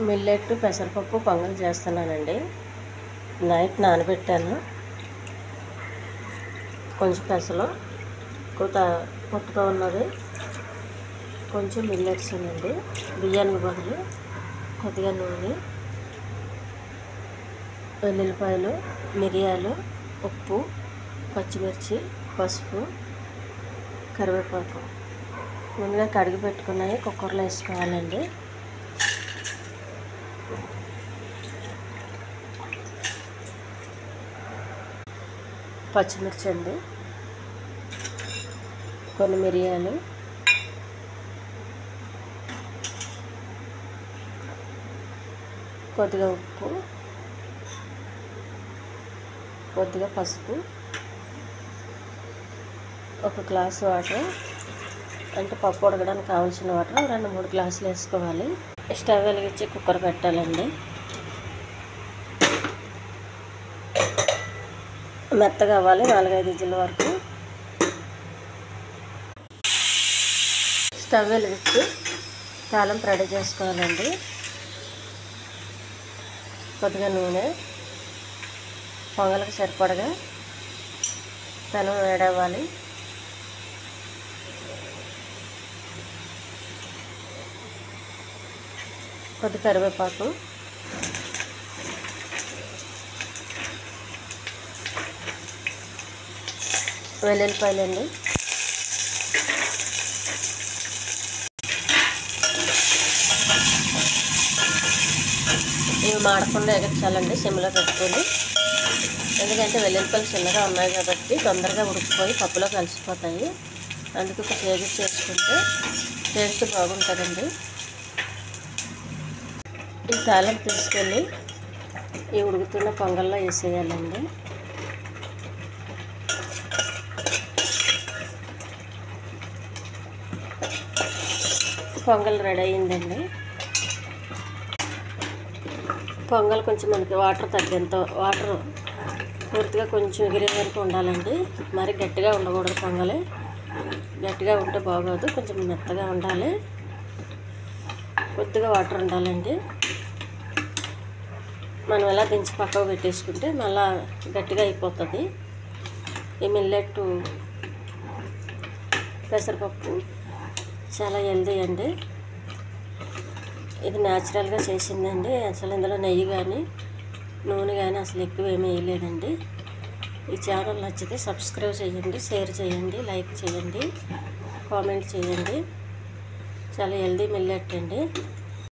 Millet పెసరపప్పు పొంగల్ చేస్తున్నానండి. Night నానబెట్టాను. కొంచెం పెసలు పొట్టుగా ఉన్నది, కొంచెం మిల్లెట్స్ అండి. బియ్యానికి బదులు కొద్దిగా నూనె, వెల్లుల్లిపాయలు, మిరియాలు, ఉప్పు, పచ్చిమిర్చి, పసుపు, కరివేపాకు ముందుగా కడిగి పెట్టుకున్నాయి కుక్కర్లో వేసుకోవాలండి. పచ్చిమిర్చి అండి, కొన్ని మిరియాలు, కొద్దిగా ఉప్పు, కొద్దిగా పసుపు, ఒక గ్లాసు వాటర్, అంటే పప్పు ఉడకడానికి కావాల్సిన వాటర్ 2-3 గ్లాసులు వేసుకోవాలి. స్టవ్ వెలిగించి కుక్కర్ పెట్టాలండి. మెత్తగా అవ్వాలి, 4-5 విజిల్ వరకు. స్టవ్ వెలిగించి తాలింపు రెడీ చేసుకోవాలండి. కొద్దిగా నూనె, పొంగలకు సరిపడగా పెనం వేడవ్వాలి. కొద్ది కరివేపాకు, వెల్లుల్లిపాయలండి, ఇవి మాడకుండా ఎగర్చాలండి సిమ్లో పెట్టుకొని. ఎందుకంటే వెల్లుల్లిపాయలు చిన్నగా ఉన్నాయి కాబట్టి తొందరగా ఉడికిపోయి పప్పులో కలిసిపోతాయి. అందుకు ఒక కేజీ చేసుకుంటే టేస్ట్ బాగుంటుందండి. ఈ తాలింపు తీసుకెళ్ళి ఈ ఉడుకుతున్న పొంగల్లో వేసేయాలండి. పొంగల్ రెడీ అయిందండి. పొంగల్ కొంచెం మనకి వాటర్ తగ్గేంత, వాటర్ పూర్తిగా కొంచెం ఎగిరే వరకు ఉండాలండి. మరి గట్టిగా ఉండకూడదు. పొంగలి గట్టిగా ఉంటే బాగోదు, కొంచెం మెత్తగా ఉండాలి. కొద్దిగా వాటర్ ఉండాలండి. మనం ఎలా దించి పక్కకు పెట్టేసుకుంటే మళ్ళా గట్టిగా అయిపోతుంది. ఈ మిల్లెట్ పెసరపప్పు చాలా హెల్దీ అండి. ఇది న్యాచురల్గా చేసిందండి. అసలు ఇందులో నెయ్యి కానీ నూనె కానీ అసలు ఎక్కువ ఏమీ వేయలేదండి. ఈ ఛానల్ నచ్చితే సబ్స్క్రైబ్ చేయండి, షేర్ చేయండి, లైక్ చేయండి, కామెంట్ చేయండి. చాలా హెల్దీ మిల్లెట్ అండి.